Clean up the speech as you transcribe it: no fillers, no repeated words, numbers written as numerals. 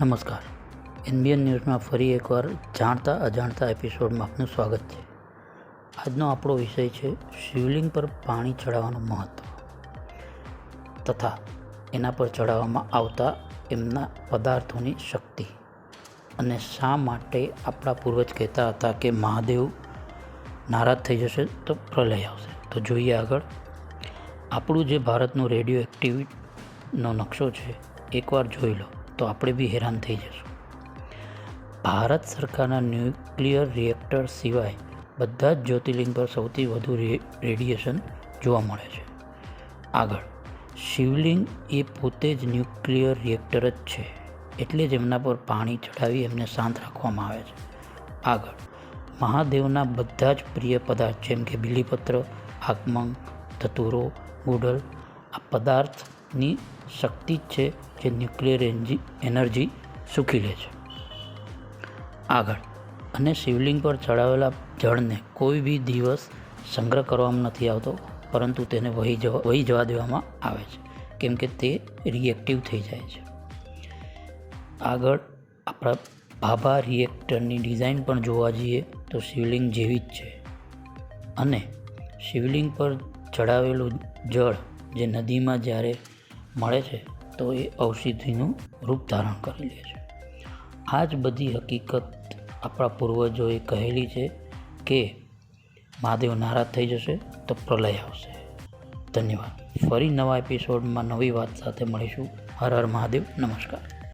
નમસ્કાર. એનબીએન ન્યૂઝમાં ફરી એકવાર જાણતા અજાણતા એપિસોડમાં આપનું સ્વાગત છે. આજનો આપણો વિષય છે શિવલિંગ પર પાણી ચડાવવાનું મહત્ત્વ તથા એના પર ચડાવવામાં આવતા એમના પદાર્થોની શક્તિ અને શા માટે આપણા પૂર્વજ કહેતા હતા કે મહાદેવ નારાજ થઈ જશે તો પ્રલય આવશે. તો જોઈએ આગળ. આપણું જે ભારતનું રેડિયો એક્ટિવનો નકશો છે એકવાર જોઈ લો તો આપણે બી હેરાન થઈ જશું. ભારત સરકારના ન્યુક્લિયર રિએક્ટર સિવાય બધા જ જ્યોતિર્લિંગ પર સૌથી વધુ રેડિયેશન જોવા મળે છે. આગળ, શિવલિંગ એ પોતે જ ન્યુક્લિયર રિએક્ટર જ છે, એટલે જ એમના પર પાણી ચડાવી એમને શાંત રાખવામાં આવે છે. આગળ, મહાદેવના બધા જ પ્રિય પદાર્થ જેમ કે બીલીપત્ર, આગમન, ધતુરો, ગુડલ આ પદાર્થની શક્તિ જ છે જે ન્યુક્લિયર એનર્જી સૂકી લે છે. આગળ, અને શિવલિંગ પર ચડાવેલા જળને કોઈ બી દિવસ સંગ્રહ કરવામાં નથી આવતો, પરંતુ તેને વહી જવા દેવામાં આવે છે, કેમ કે તે રિએક્ટિવ થઈ જાય છે. આગળ, આપણા ભાભા રિએક્ટરની ડિઝાઇન પણ જોવા જઈએ તો શિવલિંગ જેવી જ છે, અને શિવલિંગ પર ચડાવેલું જળ જે નદીમાં જ્યારે મળે છે તો એ ઔષધિનું રૂપ ધારણ કરી લે છે. આ જ બધી હકીકત આપણા પૂર્વજોએ કહેલી છે કે મહાદેવ નારાજ થઈ જશે તો પ્રલય આવશે. ધન્યવાદ. ફરી નવા એપિસોડમાં નવી વાત સાથે મળીશું. હર હર મહાદેવ. નમસ્કાર.